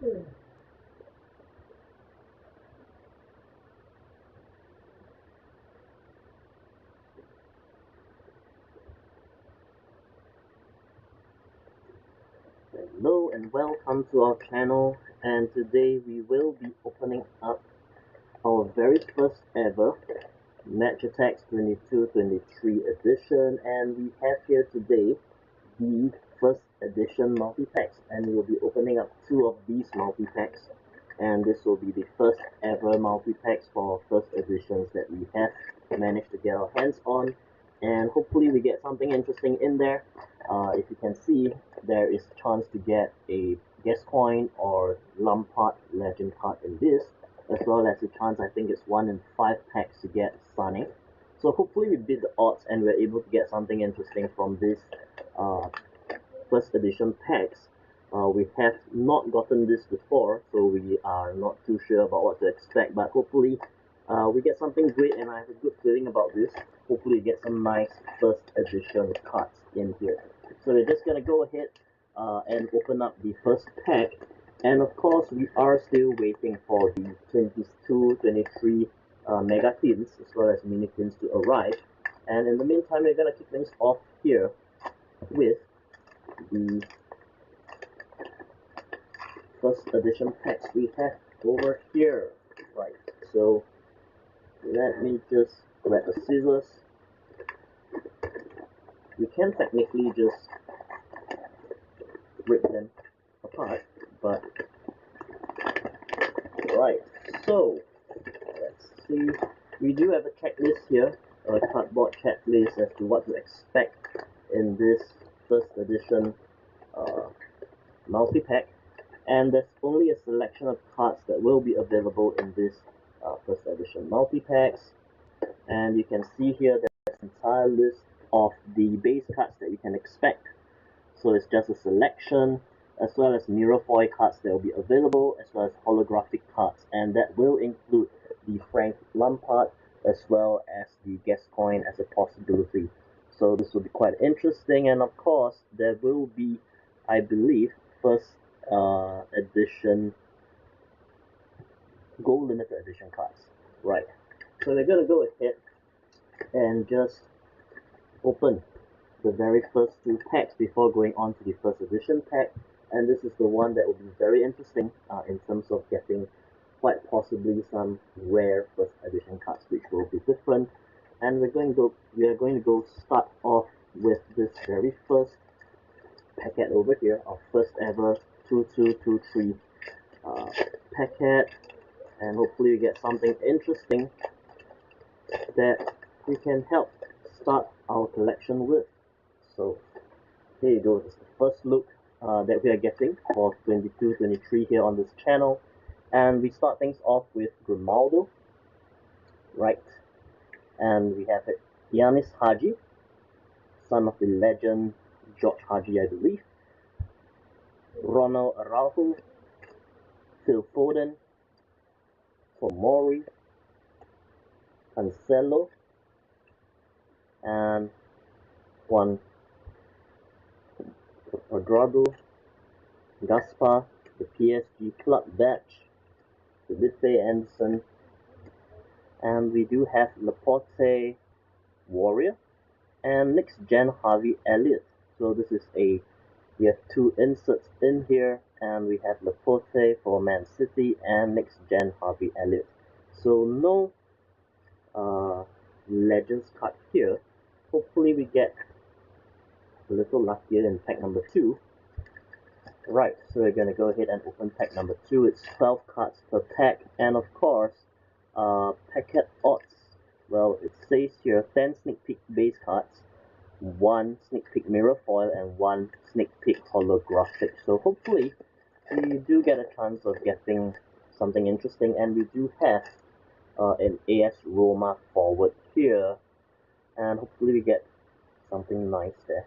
Hello and welcome to our channel, and today we will be opening up our very first ever Attax 22-23 edition, and we have here today the first edition multi-packs, and we will be opening up two of these multi-packs, and this will be the first ever multi-packs for first editions that we have managed to get our hands on, and hopefully we get something interesting in there. If you can see, there is a chance to get a guest coin or Lampard legend card in this, as well as a chance, I think it's 1 in 5 packs to get Sunny. So hopefully we beat the odds and we're able to get something interesting from this uh, first edition packs. We have not gotten this before, so we are not too sure about what to expect, but hopefully we get something great, and I have a good feeling about this. Hopefully we get some nice first edition cards in here. So we're just gonna go ahead and open up the first pack, and of course we are still waiting for the 22-23 mega tins as well as mini tins to arrive, and in the meantime we're gonna kick things off here with the first edition packs we have over here. Right, so let me just grab the scissors. You can technically just rip them apart, but right, so let's see. We do have a checklist here, a cardboard checklist as to what to expect in this first edition multi-pack, and there's only a selection of cards that will be available in this first edition multi-packs, and you can see here there's an entire list of the base cards that you can expect. So it's just a selection, as well as mirror foil cards that will be available, as well as holographic cards, and that will include the Frank Lampard as well as the guest coin as a possibility. So this will be quite interesting, and of course there will be, I believe, first edition gold limited edition cards. Right. So we're gonna go ahead and just open the very first two packs before going on to the first edition pack, and this is the one that will be very interesting in terms of getting quite possibly some rare first edition cards which will be different. And we are going to go start off with this very first packet over here, our first ever 2223 packet, and hopefully we get something interesting that we can help start our collection with. So here you go, this is the first look that we are getting for 22-23 here on this channel, and we start things off with Grimaldo, right, and we have it Yanis Haji, son of the legend George Haji, I believe, Ronald Araujo, Phil Foden, Tomori, Cancelo, and Juan Cuadrado, Gaspar, the PSG club badge, Felipe Anderson, and we do have Laporte Warrior, and next gen Harvey Elliott. So this is we have two inserts in here, and we have Laporte for Man City and next gen Harvey Elliott. So no Legends card here. Hopefully we get a little luckier in pack number 2. Right, so we're gonna go ahead and open pack number 2. It's 12 cards per pack, and of course, packet odds. Well, it says here 10 sneak peek base cards, 1 sneak peek mirror foil, and 1 sneak peek holographic. So hopefully we do get a chance of getting something interesting, and we do have an AS Roma forward here, and hopefully we get something nice there.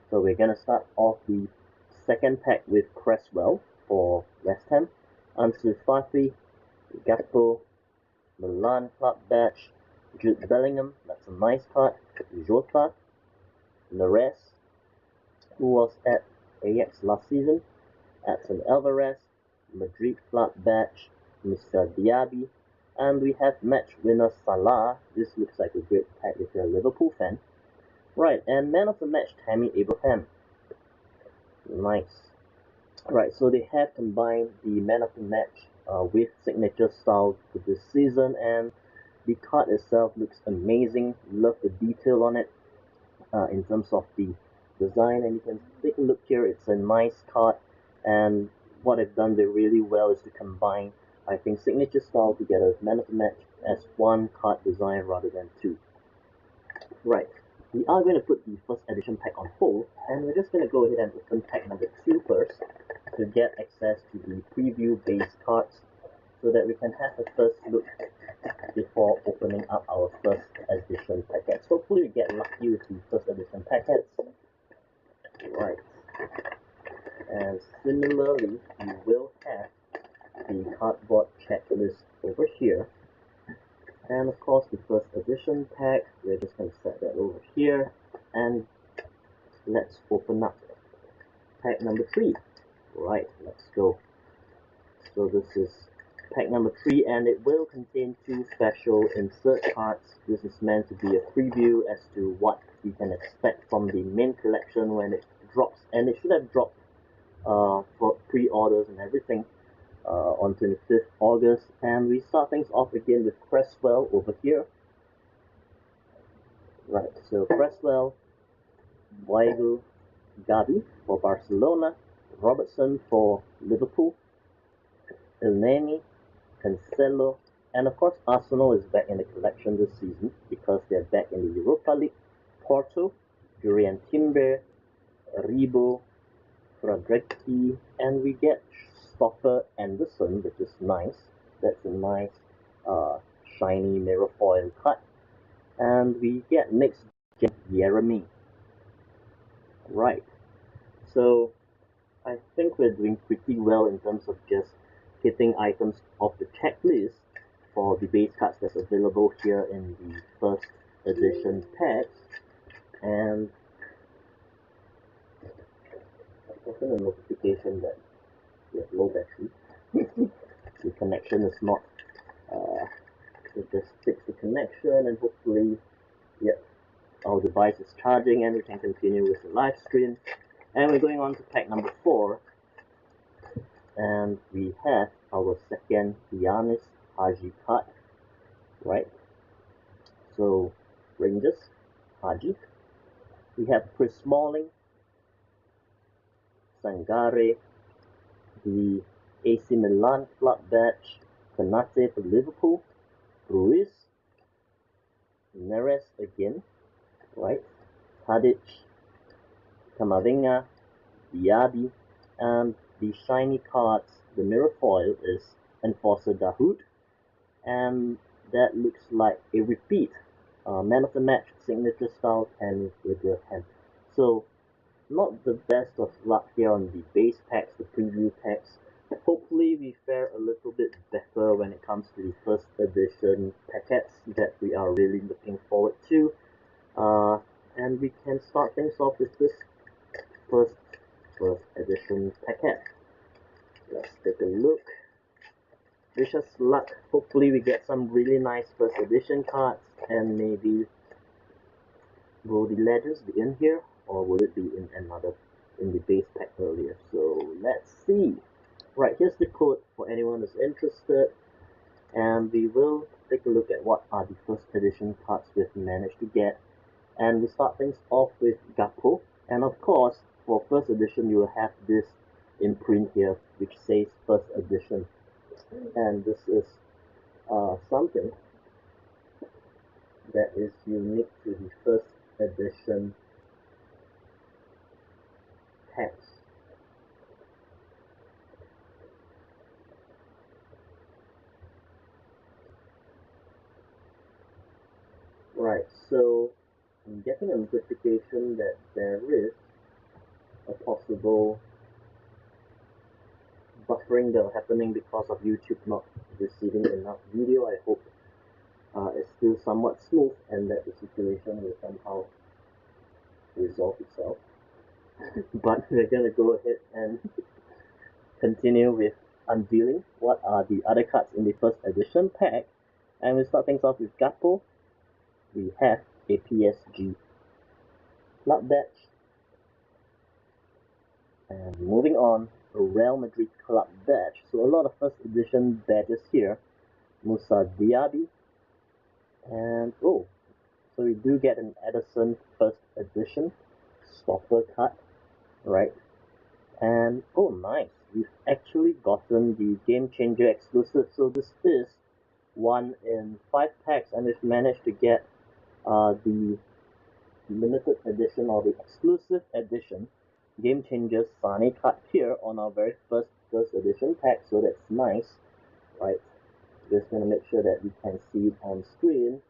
So we're gonna start off the second pack with Cresswell for West Ham, Ansu Fati, Gakpo, Milan Club badge, Jude Bellingham, that's a nice card, Jota, Neres, who was at Ajax last season, Edson Alvarez, Madrid Club Badge, Mr. Diaby, and we have match winner Salah. This looks like a great pack if you're a Liverpool fan. Right, and man of the match Tammy Abraham. Nice. Right, so they have combined the man of the match with signature style for this season, and the card itself looks amazing. Love the detail on it in terms of the design, and you can take a look here. It's a nice card, and what they've done really well is to combine, I think, signature style together with man of the match as one card design rather than two. Right, we are going to put the first edition pack on hold, and we're just going to go ahead and open pack number 2 first to get access to the preview base cards so that we can have a first look before opening up our first edition packets. Hopefully we get lucky with the first edition packets. Right, and similarly we will have the cardboard checklist over here, and of course the first edition pack. We're just going to set that over here, and let's open up pack number 3. Right, let's go. So this is pack number 3, and it will contain 2 special insert cards. This is meant to be a preview as to what we can expect from the main collection when it drops, and it should have dropped for pre-orders and everything on 25th August. And we start things off again with Cresswell over here. Right, so Cresswell, Weigl, Gavi for Barcelona, Robertson for Liverpool, Elneny, Cancelo, and of course Arsenal is back in the collection this season because they're back in the Europa League. Porto, Jurriën Timber, Rebo, Fradrecki, and we get Stoffer Anderson, which is nice. That's a nice shiny mirror foil cut. And we get next gen Jeremy. Right, so I think we're doing pretty well in terms of just hitting items off the checklist for the base cards that's available here in the first edition packs. And I've gotten a notification that we have low battery. The connection is not, so just fix the connection, and hopefully, yep, our device is charging and we can continue with the live stream. And we're going on to pack number 4, and we have our second Giannis Haji card. Right, so Rangers, Haji. We have Chris Smalling, Sangare, the AC Milan club badge, Konate for Liverpool, Ruiz, Neres again, right, Tadic, Camavinga, Diaby, and the shiny cards, the mirror foil is Enforcer Dahoud, and that looks like a repeat. Man of the match, signature style, and Abraham. So, not the best of luck here on the base packs, the preview packs. Hopefully we fare a little bit better when it comes to the first edition packets that we are really looking forward to. And we can start things off with this first edition packet. Let's take a look. Wish us luck. Hopefully we get some really nice first edition cards, and maybe will the legends be in here, or will it be in the base pack earlier? So let's see. Right, here's the code for anyone who's interested, and we will take a look at what are the first edition cards we've managed to get. And we start things off with Gakpo, and of course for first edition you will have this imprint here which says first edition, and this is something that is unique to the first edition packs. Right, so I'm getting a notification that there is a possible buffering that are happening because of YouTube not receiving enough video. I hope it's still somewhat smooth and that the situation will somehow resolve itself. But we're gonna go ahead and continue with unveiling what are the other cards in the first edition pack. And we start things off with Gakpo. We have a PSG club badge. And moving on, a Real Madrid club badge. So a lot of first edition badges here. Musa Diaby. And oh, so we do get an Edison first edition stopper card, right? And oh, nice, we've actually gotten the Game Changer exclusive. So this is 1 in 5 packs, and we've managed to get the limited edition or the exclusive edition Game Changer Sane card here on our very first edition pack. So that's nice, right? Just gonna make sure that we can see it on screen.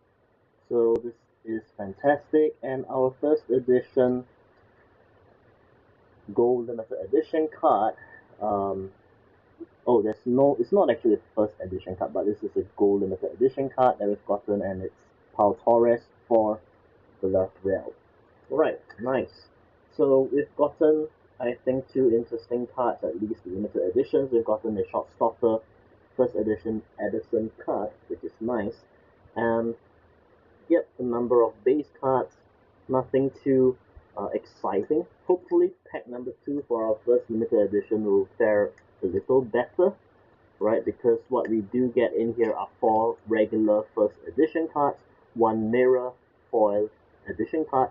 So this is fantastic, and our first edition gold limited edition card. Oh, it's not actually a first edition card, but this is a gold limited edition card that we've gotten, and it's Pau Torres for Villarreal. Alright, nice. So we've gotten, I think, 2 interesting cards, at least the limited editions. We've gotten the shot stopper first edition Edison card, which is nice, and yep, a number of base cards, nothing too exciting. Hopefully pack number 2 for our first limited edition will fare a little better, right? Because what we do get in here are 4 regular first edition cards, 1 mirror foil edition card,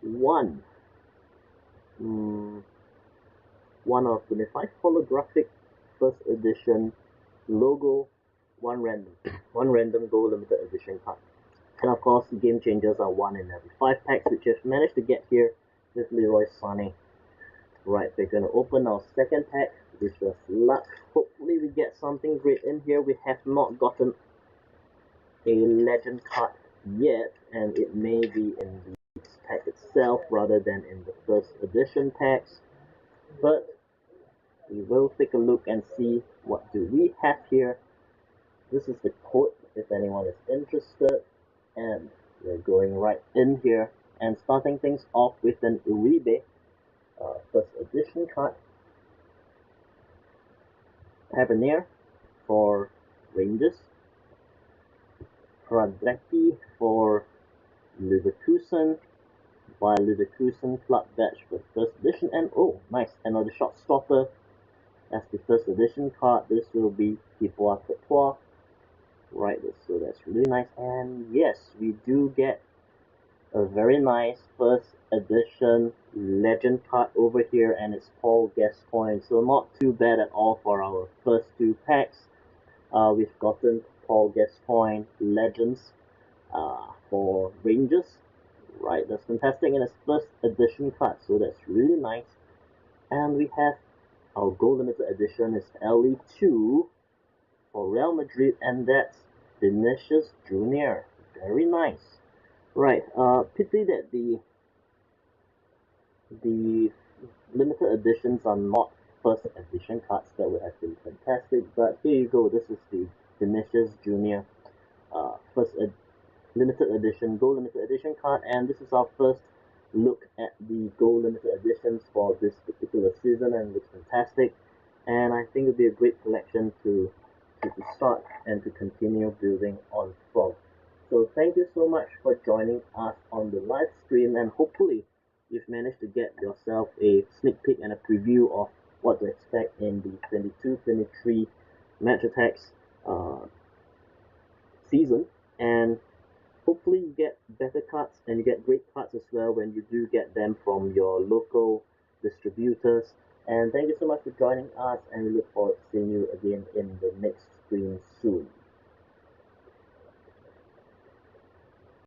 1 of 25 holographic first edition logo, 1 random gold limited edition card. And of course, the Game Changers are 1 in every 5 packs, which I've managed to get here with Leroy Sané. Right, we're going to open our second pack. Wish us luck. Hopefully we get something great in here. We have not gotten a legend card yet, and it may be in the pack itself rather than in the first edition packs. But we will take a look and see what do we have here. This is the code if anyone is interested. And we're going right in here and starting things off with an Uribe first edition card. Tavernier for Rangers. Radecki for Leverkusen. By Leverkusen club badge for first edition. And oh, nice, another shot stopper. That's the first edition card. This will be Thibaut Courtois. Right, so that's really nice. And yes, we do get a very nice first edition legend card over here, and it's Paul Gascoigne. So not too bad at all for our first 2 packs. We've gotten Paul Gascoigne Legends for Rangers. Right, that's fantastic, and it's first edition card, so that's really nice. And we have our gold limited edition is LE2 for Real Madrid, and that's Vinicius Jr. Very nice. Right, pity that the limited editions are not first edition cards. That would have been fantastic. But here you go. This is the Vinicius Jr. Limited edition, gold limited edition card, and this is our first look at the gold limited editions for this particular season, and it looks fantastic. And I think it'll be a great collection to start and to continue building on from. So thank you so much for joining us on the live stream, and hopefully you've managed to get yourself a sneak peek and a preview of what to expect in the 22-23 Match Attax season. And hopefully you get better cards, and you get great cards as well when you do get them from your local distributors. And thank you so much for joining us, and we look forward to seeing you again in the next stream soon.